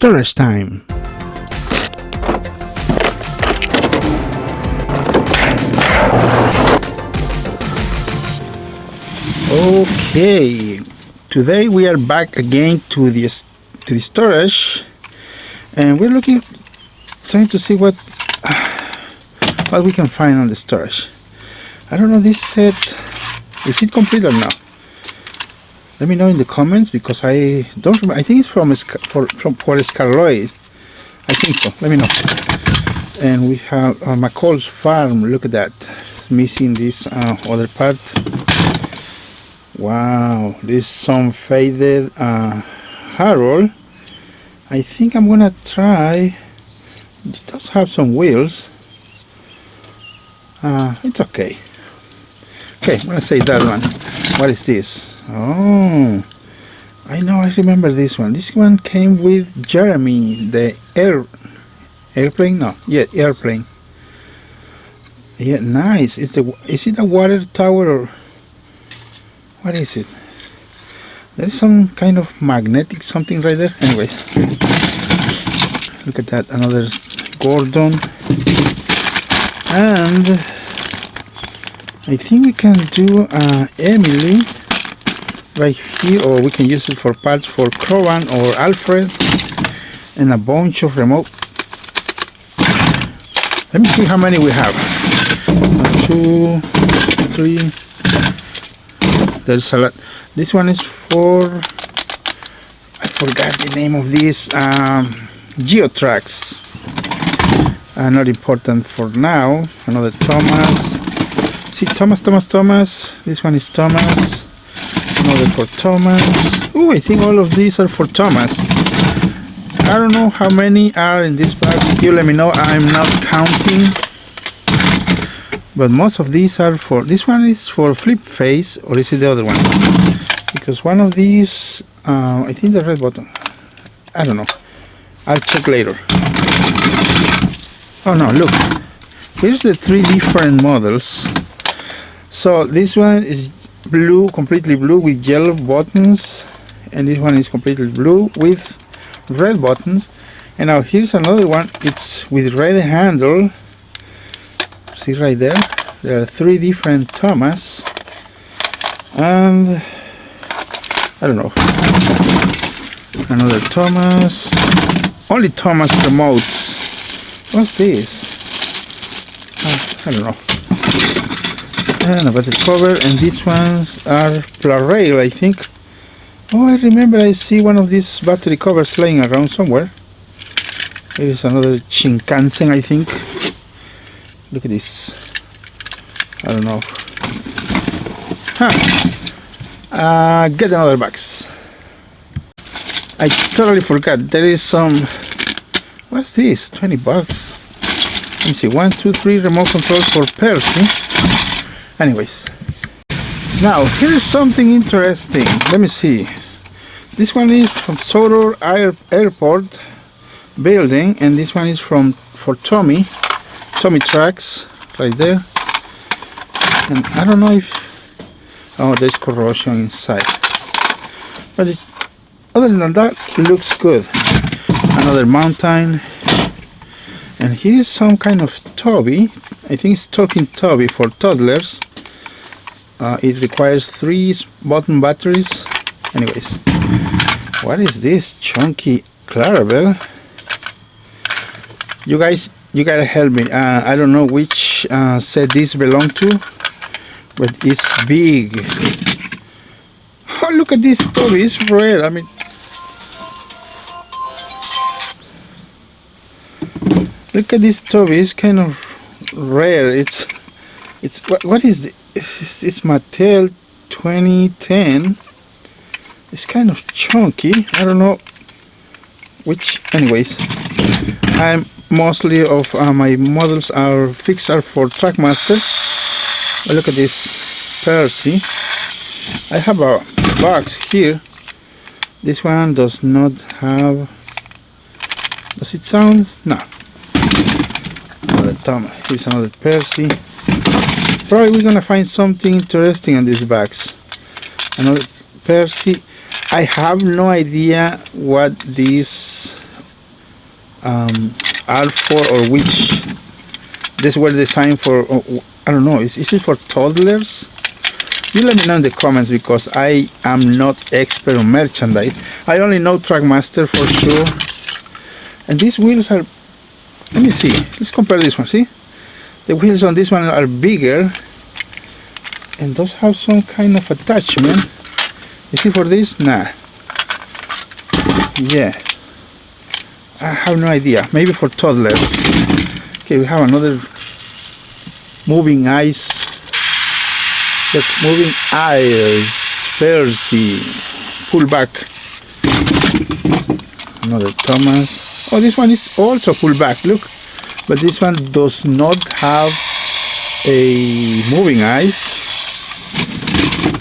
Storage time. Okay, today we are back again to the storage, and we're trying to see what we can find on the storage. I don't know, this set, is it complete or not? Let me know in the comments, because I don't remember. I think it's from Scarloid. I think so. Let me know. And we have McCall's farm. Look at that. It's missing this other part. Wow, this is some faded Harold. I think I'm gonna try. It does have some wheels. It's okay. Okay, I'm gonna say that one. What is this? Oh, I know, I remember this one. This one came with Jeremy, the airplane. No, yeah, airplane. Yeah, nice. Is it a water tower or what is it? There's some kind of magnetic something right there. Anyways, look at that, another Gordon. And I think we can do Emily right here, or we can use it for parts for Crowan or Alfred, and a bunch of remote. Let me see how many we have. 1, 2, 3. There's a lot. This one is for, I forgot the name of this, Geotracks. Not important for now. Another Thomas. See, Thomas. This one is Thomas. Another for Thomas. Oh, I think all of these are for Thomas. I don't know how many are in this box. You let me know. I'm not counting. But most of these are for, this one is for flip face, or is it the other one? Because one of these, I think the red button. I don't know. I'll check later. Oh no, look. Here's the 3 different models. So this one is blue, completely blue with yellow buttons, and this one is completely blue with red buttons. And now here's another one, it's with red handle. See right there, there are 3 different Thomas, and I don't know, another Thomas, only Thomas remotes. What's this? I don't know. And a battery cover, and these ones are Plarail, I think. Oh, I remember, I see one of these battery covers laying around somewhere. Here is another Shinkansen, I think. Look at this. I don't know. Get another box. I totally forgot. There is some. What's this? 20 bucks. Let me see. 1, 2, 3 remote controls for Percy. Anyways, now here is something interesting. Let me see. This one is from Sodor Airport building, and this one is for Tomy tracks right there. And I don't know if, oh, there's corrosion inside, but other than that, it looks good. Another mountain, and here is some kind of Toby. I think it's talking Toby for toddlers. It requires 3 button batteries. Anyways, what is this chunky Clarabelle? You guys, you gotta help me. I don't know which set this belong to, but it's big. Oh, look at this Toby, it's rare. I mean, look at this Toby, it's kind of rare. It's what is it? It's Mattel 2010. It's kind of chunky. I don't know which. Anyways, I'm mostly of my models are for Trackmaster. But look at this Percy. I have a box here. This one does not have. Does it sound? No. Another Tom. Here's another Percy. Probably we're gonna find something interesting on these bags. Another Percy. I have no idea what this are for, or which these were designed for. I don't know, is it for toddlers? You let me know in the comments, because I am not expert on merchandise. I only know Trackmaster for sure. And these wheels are, let me see, let's compare this one. See, the wheels on this one are bigger, and those have some kind of attachment. Is it for this? Nah. Yeah, I have no idea. Maybe for toddlers. Okay, we have another moving ice. That's moving ice. Percy. Pull back. Another Thomas. Oh, this one is also pull back. Look, but this one does not have a moving ice.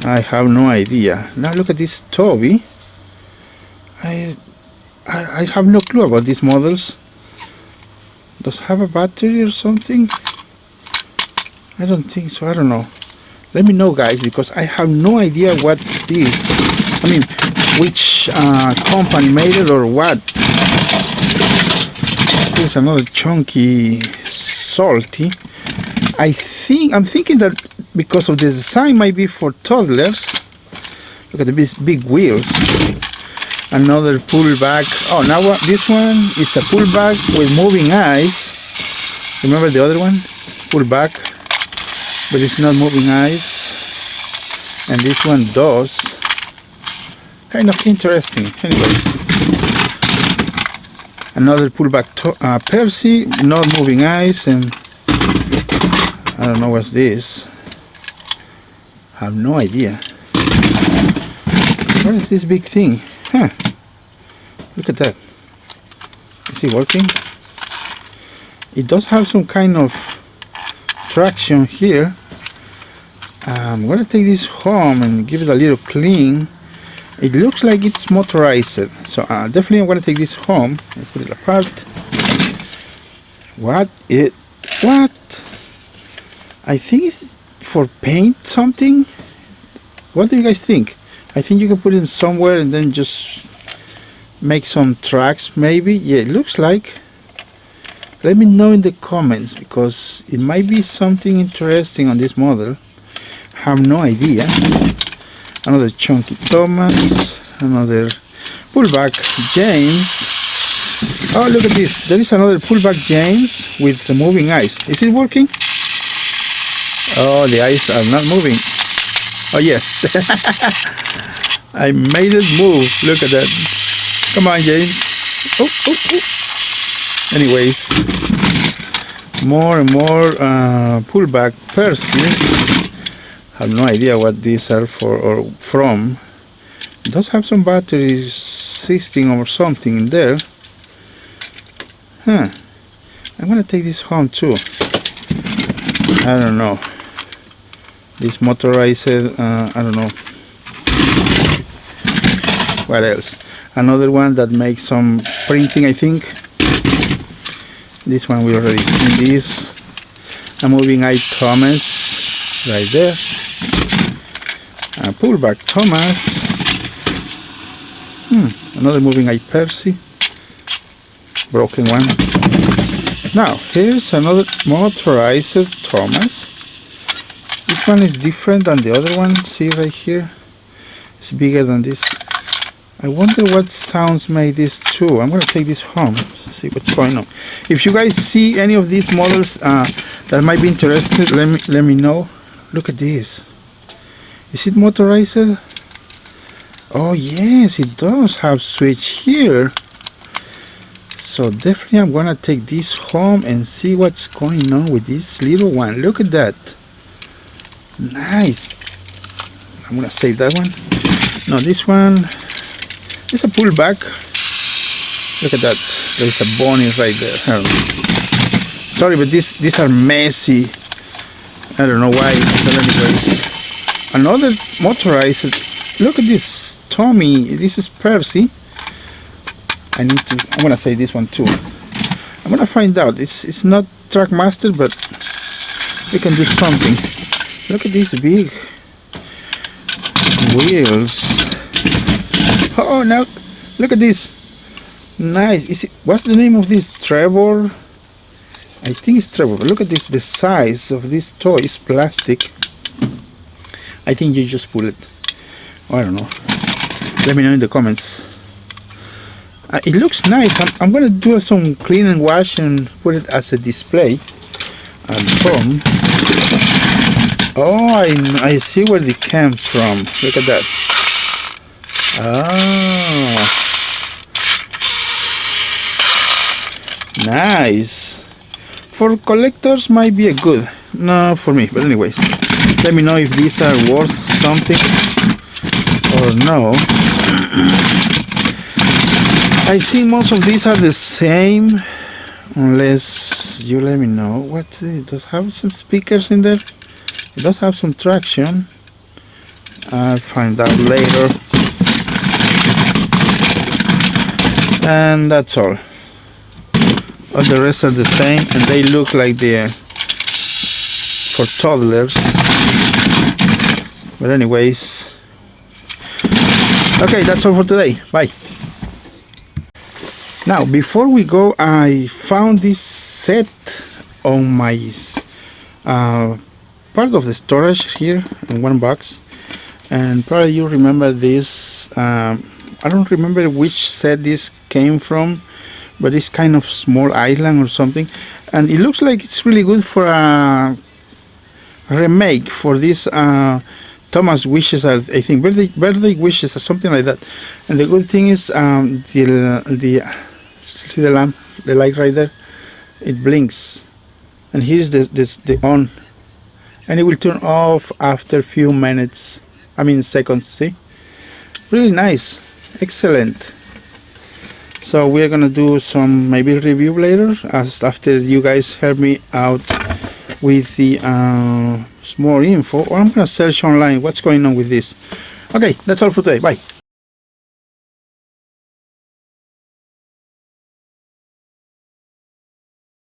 I have no idea. Now look at this Toby. I have no clue about these models. Does it have a battery or something? I don't think so. I don't know. Let me know, guys, because I have no idea what's this. I mean, which company made it or what. Here's another chunky salty. I'm thinking that because of the design might be for toddlers. Look at the big wheels. Another pullback. Oh, now this one is a pullback with moving eyes. Remember the other one? Pullback, but it's not moving eyes. And this one does. Kind of interesting. Anyways, another pullback Percy, not moving eyes, and I don't know what's this. I have no idea. What is this big thing? Huh. Look at that. Is it working? It does have some kind of traction here. I'm gonna take this home and give it a little clean. It looks like it's motorized, so definitely I'm gonna take this home and put it apart. What? I think it's for paint something. What do you guys think? I think you can put it somewhere and then just make some tracks, maybe. Yeah, it looks like. Let me know in the comments, because it might be something interesting on this model. Have no idea. Another chunky Thomas, another pullback James. Oh, look at this. There is another pullback James with the moving eyes. Is it working? Oh, the eyes are not moving. Oh, yes. I made it move. Look at that. Come on, James. Oh. Anyways, more and more pullback Percy's. Have no idea what these are for or from. It does have some batteries system or something in there. Huh. I'm gonna take this home too. I don't know. This motorized, I don't know. What else? Another one that makes some printing, I think. This one we already seen this. A moving eye Thomas right there. A pullback Thomas. Another moving eye Percy. Broken one. Now here's another motorized Thomas. This one is different than the other one. See right here? It's bigger than this. I wonder what sounds made this too. I'm gonna take this home to see what's going on. If you guys see any of these models that might be interested, let me know. Look at this. Is it motorized? Oh yes, it does have switch here. So definitely I'm gonna take this home and see what's going on with this little one. Look at that. Nice. I'm gonna save that one. No, this one is a pullback. Look at that. There's a bonnet right there. Sorry, but these are messy. I don't know why. But anyways, another motorized. Look at this Tommy. This is Percy. I'm gonna say this one too. I'm gonna find out. It's not Trackmaster, but we can do something. Look at these big wheels. Oh, now look at this. Nice. Is it, what's the name of this? Trevor? I think it's Trevor. But look at this. The size of this toy is plastic. I think you just pull it. Oh, I don't know. Let me know in the comments. It looks nice. I'm gonna do some clean and wash and put it as a display at home. Oh, I see where it comes from. Look at that. Oh, nice. For collectors might be a good. No, for me. But anyways, let me know if these are worth something or no. I think most of these are the same, unless you let me know. What it does have some speakers in there. It does have some traction. I'll find out later. And that's all. All the rest are the same, and they look like they're for toddlers. But anyways, okay, that's all for today. Bye. Now, before we go, I found this set on my part of the storage here in one box, and probably you remember this. I don't remember which set this came from, but it's kind of small island or something, and it looks like it's really good for a remake for this Thomas wishes, are I think birthday wishes or something like that. And the good thing is see the lamp, the light right there, it blinks, and here's the on, and it will turn off after a few minutes, I mean seconds. See, really nice, excellent. So we're gonna do some maybe review later, as after you guys help me out with the more info, or I'm gonna search online what's going on with this. Okay, that's all for today. Bye.